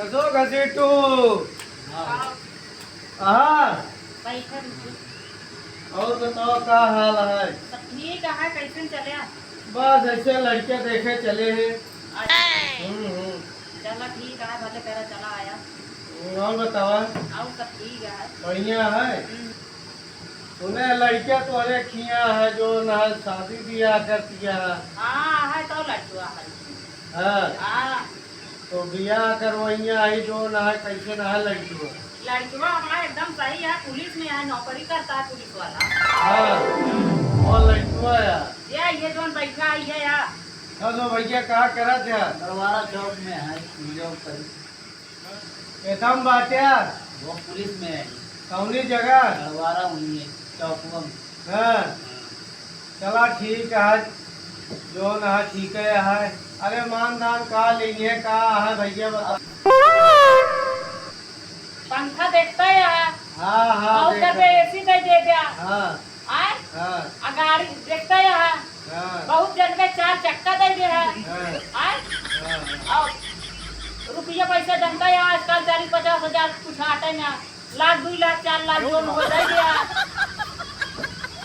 कसो घसीटू हाँ बैठे रुको। और बताओ क्या हाल है। सब ठीक है, कैसे चले? बस ऐसे लड़के देखे चले हैं। हम्म। चलो ठीक है, भले तेरा चला आया। और बताओ। और सब ठीक है। बढ़िया है। सुने लड़के तो अरे खिया है जो ना शादी ब्याह कर दिया हाँ है तो लड़का है। है। हाँ तो ब्याह करवैया ही जो ना है कैसे ना है लड़की हो। लड़का हमारा एकदम सही है, पुलिस में है, नौकरी करता है पुलिस वाला। हाँ और लड़कुआ यार ये जो बैठा है ये यार। तो भैया कहाँ करा था। दरबारा चौक में है जॉब पर। एकदम बात यार वो पुलिस में है। कौनी जगह। दरबारा हुई है चौक में। हाँ चला ठीक है जो ना है ठीक है। अरे मानदान का लेंगे का है भैया बता। पंखा देखता है। हाँ हाँ और देखा। पे एसी दे दे दिया। हाँ आए हाँ आ गाड़ी देखता है। हाँ बहुत जन के 4 चक्का दे दे है। हाँ आए हाँ। और रुपया पैसा जनता है आजकल 40-50 हजार कुछ आटे ना, लाख 2 लाख 4 लाख जो हो जाए।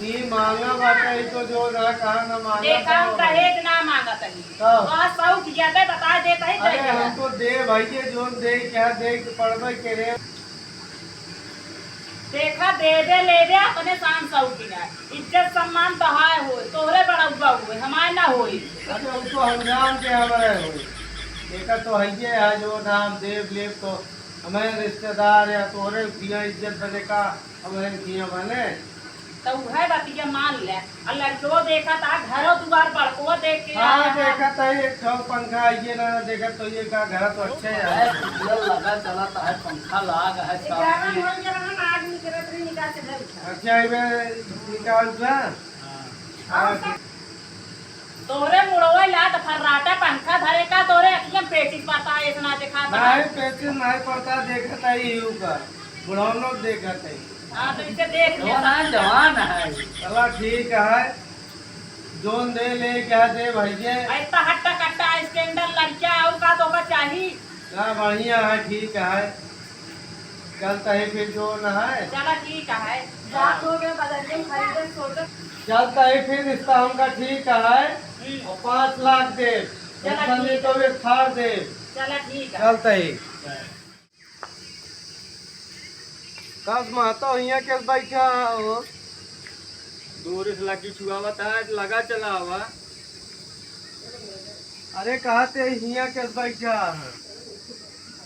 ये मांगा बाटा ही तो जो ना कहा ना मांगा देखा हम तो- कहे ना मांगा तनी हाँ। बस सौ ज्यादा बता देता ही अरे चाहिए। हमको दे भैया जो दे क्या दे पढ़वे के रे। देखा दे दे ले दे अपने शान सौ की ना इज्जत सम्मान तो हाय हो तोहरे बड़ौबा हुए हमारे ना होई। अरे उसको हम जान के हमारे हो देखा तो है जो नाम देव लेव तो हमें रिश्तेदार या तोरे दिया इज्जत बने का हमें दिया बने। तो वह बतिया मान ले और लड़को देखा था घरों द्वार बड़को देख के हाँ आया। देखा था ये ठोक पंखा ये ना देखा तो ये का घर तो अच्छा है है। कूलर लगा चलाता है, पंखा लगा है, साथ ग्यारह में। हो गया ना आदमी के रतरी निकाल से घर उठा। अच्छा ये निकाल था। हाँ तोरे मुड़वे ला तो फर्राटा पंखा धरे का तोरे अखियां पेचिस पता है इतना दिखा नहीं पैसे नहीं पड़ता देखा था ये का बुढ़ानो देखा था। हां तो इसे देख ले। जवान है, जवान है। चला ठीक है जोन दे ले क्या दे भैया। ऐसा हट्टा कट्टा स्टैंडर्ड लड़का और का तो का चाहिए। ना बढ़िया है ठीक है चलता है फिर जो ना है। चला ठीक है जात हो गए बदल के खरीदे सोच। चलता है फिर रिश्ता हमका ठीक है और 5 लाख दे चला नहीं ठीक तो एक थार दे। चला ठीक है। चलता ही कस महतो यहाँ के बैठा हो दूर से लगी छुआवत है लगा चला हुआ। अरे कहा थे यहाँ के बैठा है।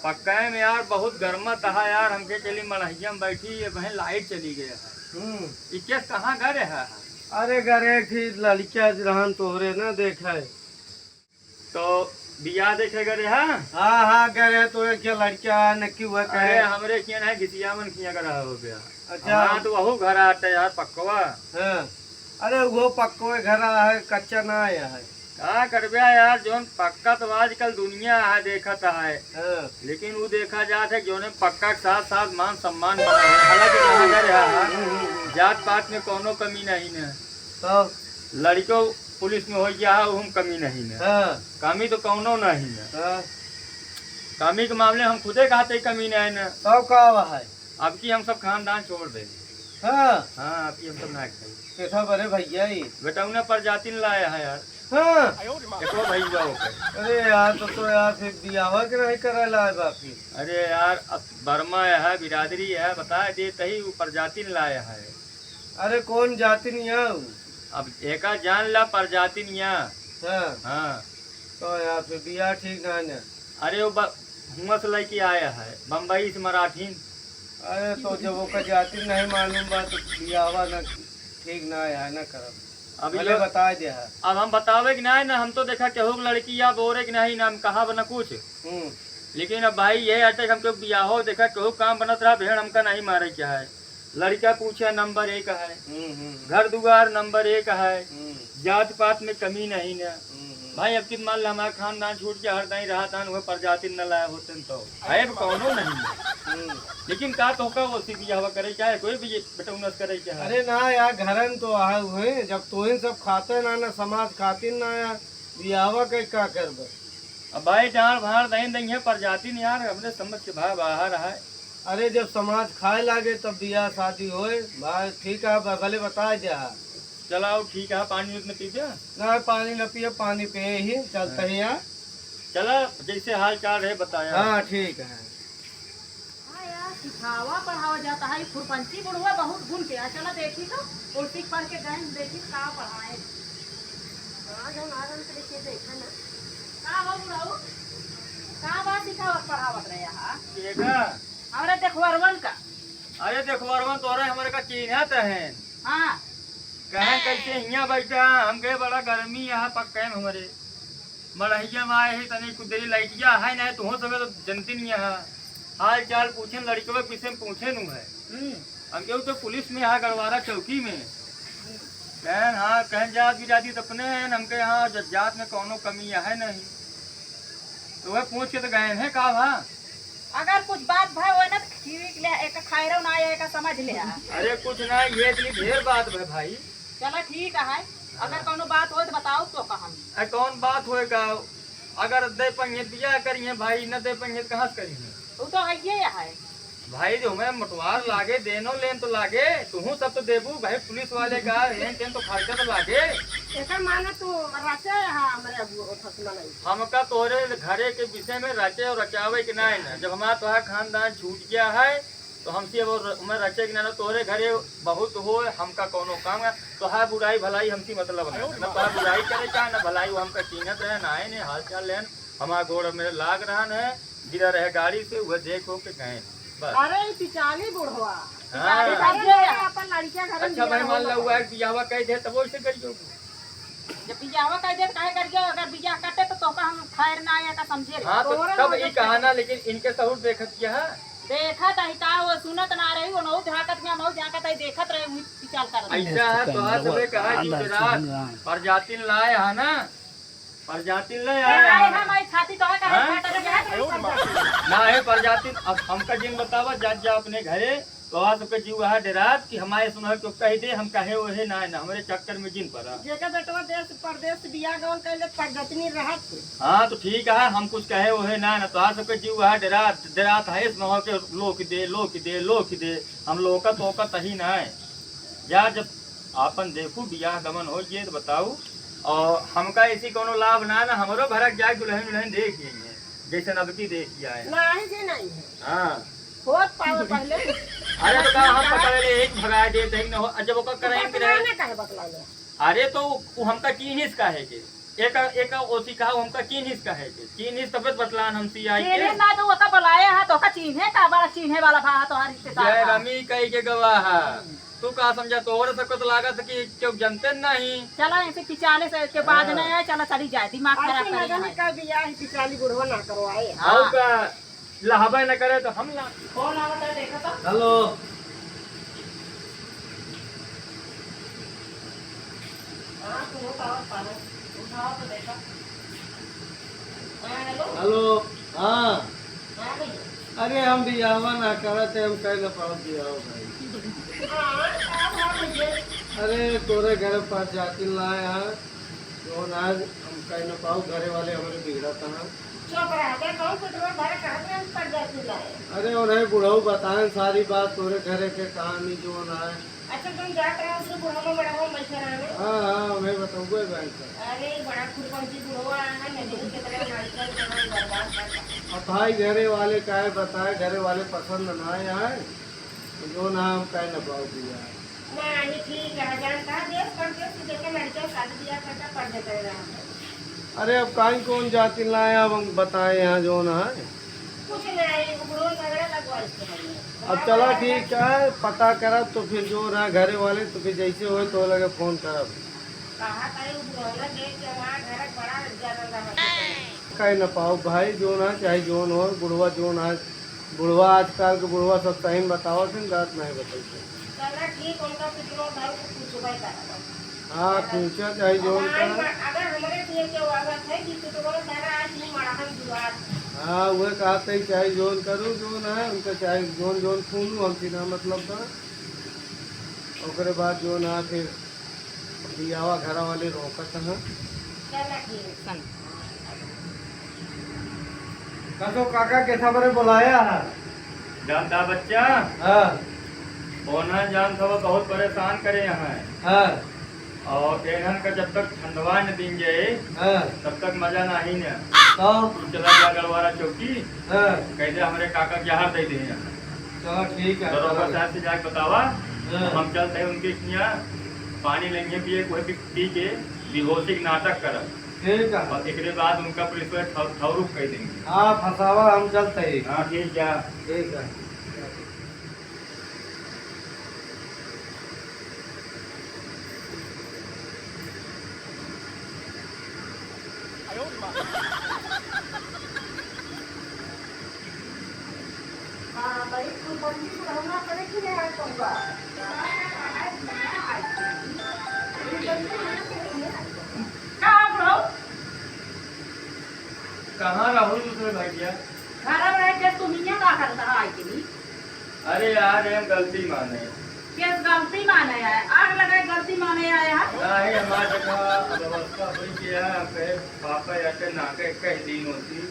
पक्का है में यार बहुत गर्मत है यार हमके चली मड़हिया में बैठी ये बहन लाइट चली गया है। इक्कीस कहाँ घर है। अरे गरे थी लड़किया रहन तोहरे ना देखा तो बिया देखे गए है। हाँ हाँ गरे तो क्या लड़किया नक्की हुआ अरे कहे। हमरे किया है घिसिया मन किया करा हो गया। अच्छा हाँ तो वह घर आते यार पक्कवा। हाँ अरे वो पक्को घर है कच्चा ना आया है। क्या करबे यार जोन पक्का तो आजकल दुनिया है देखत है। हाँ लेकिन वो देखा जात है जोने पक्का के साथ साथ मान सम्मान बना है। हालांकि जहाँ घर है जात पात में कोनो कमी नहीं है। तो लड़को पुलिस में हो गया है हम कमी नहीं है। हाँ कमी तो कौनो नहीं है। हाँ कमी के मामले हम खुदे कहते कमी नहीं है। तो का है। अब की हम सब खानदान छोड़ दे। हाँ हाँ अब की हम सब ना खाई कैसा बड़े भैया ही। बेटा प्रजाति ने लाया है यार। हाँ एको भैया होकर। अरे यार तो यार फिर बियाह के नहीं करेला है बाकी। अरे यार अब बर्मा है बिरादरी है बता देते ही वो प्रजाति ने लाया है। अरे कौन जाति नहीं है वो? अब एका जान ला प्रजाति निया। हाँ हाँ तो यार फिर बियाह ठीक ना है। अरे वो हुआ से लेके आया है बम्बई से मराठी। अरे तो जब वो का जाति नहीं मालूम बा तो बियाह ना ठीक ना है ना करब। अब पहले ये बता दिया है। अब हम बतावे कि नहीं ना हम तो देखा केहू के लड़की या बोरे कि नहीं ना हम कहा बना कुछ। लेकिन अब भाई ये अटक हमको बियाहो देखा केहू काम बनत रहा भेड़ हमका नहीं मारे क्या है। लड़का पूछा नंबर 1 है। घर दुआर नंबर 1 है। जात पात में कमी नहीं ना। भाई अब की मान ला हमारा खानदान छूट के हर दही रहा था वह प्रजाति न लाया होते तो है कौनो नहीं है। लेकिन का तो का वो सीधी हवा करे क्या है कोई भी बेटौनस करे क्या है। अरे ना यार घरन तो आए हुए जब तो सब खाते ना ना समाज खातिर ना यार बियाह के क्या करब। अब भाई डांड भाड़ दही दही है पर जाती नहीं यार हमने समझ के भाई बाहर है। अरे जब समाज खाए लागे तब बियाह शादी होए भाई। ठीक है भले बता दिया। चलाओ ठीक है पानी उतने पी दिया ना पानी न पिए पानी पिए ही चलते ही यहाँ। चला जैसे हाल चाल रहे बताया। हाँ ठीक है। हाँ यार सिखावा पढ़ावा जाता है फुरपंची बुढ़वा बहुत गुण के चला देखी तो उल्टी पढ़ के गए देखी का पढ़ाए का हो बुढ़ाऊ का बात सिखावत पढ़ावत रहे यहाँ केगा? हमारे देखवरवन का। अरे देखो अरवन तोरे हमारे का चिन्हत है। हाँ कहें कैसे यहाँ बैठा हम गए बड़ा गर्मी यहाँ पक्के हमारे मड़हिया में आए ही तनी कुछ देरी लाइटिया है ना तुम समय तो जनती नहीं है हाल चाल पूछे लड़कियों के पीछे में पूछे नू है। हम केहू तो पुलिस में यहाँ गड़वारा चौकी में कहन हाँ कहन जात भी जाती तो अपने हैं हमके यहाँ जात में कोनो कमी है नहीं तो वह पूछ के तो गए हैं का भा। अगर कुछ बात भाई हो ना खीरी ले एक खायरो ना आए एक समझ ले। अरे कुछ ना ये इतनी ढेर बात है भाई। चलो ठीक है अगर कोनो बात हो तो बताओ तो कहम। कौन बात होएगा अगर दे पंगे दिया करिए भाई न दे पंगे कहाँ से करिए। वो तो है ये है भाई जो मैं मटवार लागे देनो लेन तो लागे तुहू सब तो देबू भाई पुलिस वाले का लेन तेन तो खर्चा तो लागे। एकर माने तो रचे हां हमरे फसला नहीं हमका तोरे घरे के विषय में रचे और रचावे के नहीं ना जब हमारा तोहार खानदान छूट गया है तो हमसे अब मैं रचे के ना तोरे घरे बहुत हो हमका कोनो काम है तोहार बुराई भलाई हमसे मतलब नहीं ना तोहार बुराई करे का ना भलाई वो हमका चिन्हत है ना है हाल चाल लेन हमारा गोड़ मेरे लाग रहा है गिरा रहे गाड़ी से वह देख हो के गए बस। अरे पिचाली बुढ़वा हाँ। अपन लड़कियां घर अच्छा भाई मान लो हुआ बियाहवा कह दे तब वैसे करियो जब बियाहवा कह दे काहे करियो अगर बियाह काटे तो तोका हम खैर ना आया का समझे। हाँ तो तब ये कहाना लेकिन इनके सहूर देखत किया है देखत है का वो सुनत ना रही वो नौ झाकत में नौ झाकत है देखत रहे हुई पिचाल कर ऐसा है तो हाथ में कहा कि रात प्रजाति लाए है ना प्रजाति ले आए हम आई छाती तो का ना है प्रजाति अब हमका जिन बतावा जा अपने घरे तो आज सबके जीव है डेरात कि हमारे सुना तो कह दे हम कहे ओहे ना ना हमारे चक्कर में जिन पड़ा जेका बेटवा देश परदेश बियाह गवन कहले प्रगति रहत। हाँ तो ठीक है हम कुछ कहे ओहे ना ना तो आज सबके जीव है डेरात डेरात है इस महो के लोक दे हम लोग का तो का तही ना है या जब आपन देखू बियाह गमन हो ये तो बताऊ और हमका ऐसी कोनो लाभ ना ना हमारो भरक जाए दुल्हन दुल्हन देख लेंगे जैसे नबकी देख किया है नहीं जी नहीं है हाँ बहुत पावे पहले अरे तो कहा हम पकड़ ले एक भगा देते हैं ना जब ओका करेंगे ना काहे बतला ले। अरे तो वो हमका की हिस का है के एक ओसी कहा हमका की हिस का है के की हिस तब बतलान हम सी आई तेरे ना तो ओका बुलाया है तो का चिन्हे का बड़ा चिन्हे वाला भा तो हर रिश्तेदार जय रमी कही के गवाह तू का समझा तोहरे सबको तो लागत कि क्यों जानते नहीं। चला ऐसे पिचाले से के बाद नहीं है चला चली जाए दिमाग खराब कर का बियाह पिचाली बुढ़वा ना करवाए। आओ का लहबे न करे तो हम ला कौन आवत है देखा तो हेलो हां तू उठाओ पालो उठाओ तो देखा। हेलो हेलो हाँ हां भैया अरे हम बियाहवा ना करते हम कह न पाओ बियाह भाई। अरे तोरे घर पर जाति लाए हैं तो ना हम कह न पाओ घरे वाले हमारे बिगड़ा था। चुप रह दे कौन पेट्रोल भरे कहते हैं पर जाती लाए। अरे उन्हें बुढ़ऊ बताएं सारी बात तोरे घरे के कहानी जो ना है। अच्छा तुम जात रहे हो बुढ़वा में बड़ा हो मैसरा में। हाँ हाँ मैं बताऊंगा बैंक अरे बड़ा खुरपंची बुढ़वा है नहीं के तरह नाचता जवान बर्बाद करता। अब भाई घरे वाले का है बताए घरे वाले पसंद ना आए तो जो ना हम कह न पाओ दिया नहीं ठीक है जानता देश परदेश से देखे लड़के शादी बियाह करता कर देते रहे। अरे अब कहीं कौन जाति लाए अब हम बताए यहाँ जो ना है। कुछ नहीं बुढ़वा झगड़ा लगवा इसके लिए। अब चला ठीक है पता करब तो फिर जो ना घरे वाले तो फिर जैसे हो तो लगे फोन करब। कहा करे बुढ़वा देख के वहाँ घर बड़ा ज्यादा रहा। कह न पाओ भाई जो ना चाहे जोन हो बुढ़वा जो ना बुढ़वा आजकल के बुढ़वा सब सही बताओ फिर रात नहीं बताइए। चला ठीक उनका पिछलो भाई को कुछ भाई करा। हाँ पूछा चाहे जोन का अगर हमारे लिए क्या वागत है कि तो बोलो सारा आज नहीं मारा हम दुआर। हाँ वह कहते ही चाहे जोन करूँ जो ना है उनका चाहे जोन जोन खून हम सीना मतलब था ओकरे बाद जो ना फिर बियावा घर वाले रोकत हैं। चला ठीक है। कसो काका के खबरे बुलाया है? जानता बच्चा हाँ ओना जान सब बहुत परेशान करे यहाँ हाँ और एहन का जब तक ठंडवा न दिन जाए हाँ तब तक मजा नहीं न तो तू चला जा गलवारा चौकी हाँ कहते हमारे काका जहर दे दे यहाँ चलो ठीक है दरोगा साहब से जाके बतावा हाँ। हम चलते हैं उनके यहाँ पानी लेंगे पिए कोई भी पी के बेहोशी नाटक करब ठीक है और एक बाद उनका पुलिस में ठौरूप कह देंगे हाँ फसावा हम चलते ही हाँ ठीक है ठीक है हाँ भाई फुलपंती बुढ़ाना करे कि नहीं आज कहूँगा कहाँ बुढ़ऊ कहाँ राहुल दूसरे भैया घर में रह के तुम यहाँ का करता है आई के लिए अरे यार हम गलती माने किस गलती माने आए आग लगाए गलती माने आया है नहीं हमारे जगह व्यवस्था हुई कि कहे पापा या के नाके कह दिन होती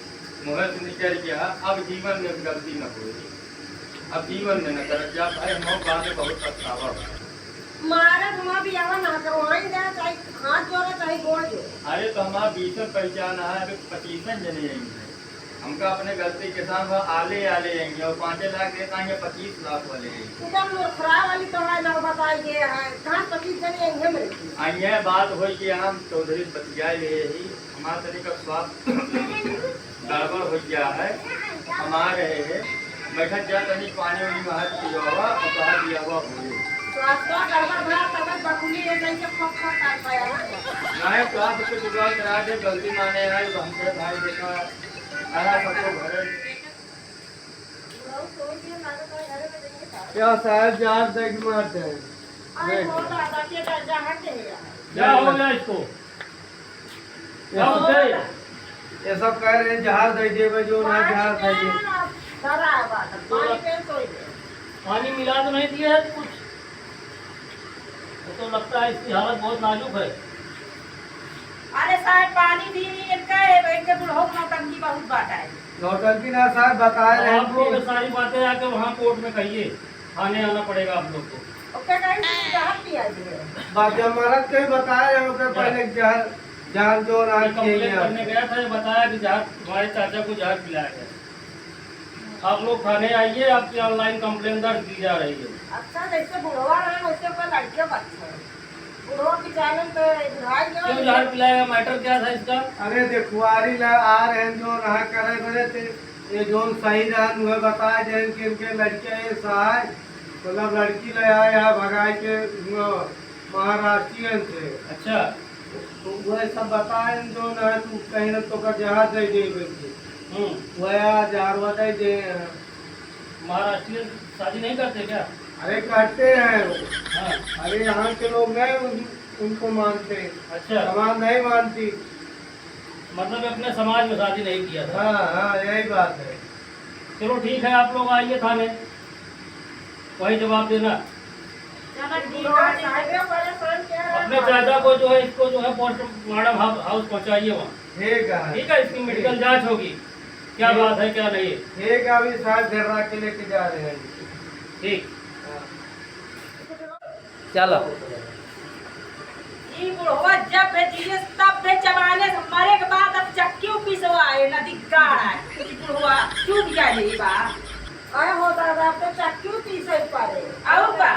मुहर से निकल गया अब जीवन में गलती न हुई अब जीवन में न कर क्या भाई हम बात में बहुत पछतावा हुआ। मारे घुमा भी आवा ना करवाई दे चाहे हाथ जोड़े चाहे गोड़ जोड़े अरे तो हमारा 20 पहचान है अभी 25 जने आएंगे हमका अपने गलती के साथ आले आले आएंगे और 5 लाख देता है 25 लाख वाले आएंगे एकदम खराब वाली तो है ना बताई गए है कहाँ 25 जने आएंगे मेरे आइए बात हो कि हम चौधरी बतिया ले ही हमारा तरीका स्वास्थ्य गड़बड़ हो गया है हमारे बैठक जा तनी पानी वानी वहाँ पिया हुआ और बाहर दिया हुआ हो स्वास्थ्य गड़बड़ भरा तब बकुली है कैसे खप खप काट पाया नहीं तो आप उसको जुगाड़ करा दे गलती माने है तो हमसे भाई देखा आया सबको घरे क्या साहब जहाँ तक मारते हैं अरे बहुत आदा के जा हटे है क्या हो गया इसको क्या हो गया ये सब कह रहे हैं जहाज दे देवे जो ना जहाज दे दे सारा बात पानी पे सोई पानी मिला तो नहीं दिया है कुछ तो लगता है इसकी हालत बहुत नाजुक है अरे साहब पानी भी नहीं इनका है बैठ के बुढ़ऊ नौटंकी बहुत बाटा है नौटंकी ना साहब बताए रहे आप लोग सारी बातें आके वहाँ कोर्ट में कहिए थाने आना पड़ेगा आप लोग को ओके कहीं जहाज पिया दिए जब मरद के बताए रहे होते पहले जहर जहर जो ना कंप्लेन करने गया था ये बताया कि जहाज तुम्हारे चाचा को जहाज पिलाया गया आप लोग थाने आइए आपकी ऑनलाइन कंप्लेन दर्ज की जा रही है अच्छा जैसे बुढ़वा रहे वैसे कोई लड़के बच्चे बुढ़वा की चालन पे बुढ़ाई क्यों जहाज पिलाया मैटर क्या था इसका अरे देखुआरी ला आ रहे हैं जो रहा करे बड़े थे ये जो सही रहन हुए बताए जैन के इनके लड़के ये सहाय मतलब लड़की ले आए यहाँ भगाए के महाराष्ट्रियन से अच्छा तो वह सब बताए जो ना तू कहीं ना तो का जहाज दे दे वह जहाज बताए दे महाराष्ट्रीय शादी नहीं करते क्या अरे करते हैं वो। हाँ अरे यहाँ के लोग नहीं उनको मानते अच्छा समाज नहीं मानती मतलब अपने समाज में शादी नहीं किया था हाँ हाँ यही बात है चलो ठीक है आप लोग आइए थाने वही जवाब देना चलो ठीक बुढ़वा है साहब परेशान किया अपने चाचा को जो है इसको जो है पोस्टमार्टम हाउस पहुंचाइए वहाँ ठीक है ठीक है इसकी मेडिकल जांच होगी क्या बात है क्या नहीं है ठीक है अभी साहब घेरा के लेके जा रहे हैं ठीक हाँ। चलो ये बुढ़वा जब भेजिए तब भे जमाने से मरे के बाद अब चक्की पिसवाए नदी गाड़ा है बुढ़वा चुप जाए बा अरे हो दादा तो चक्की पीसे पड़े और का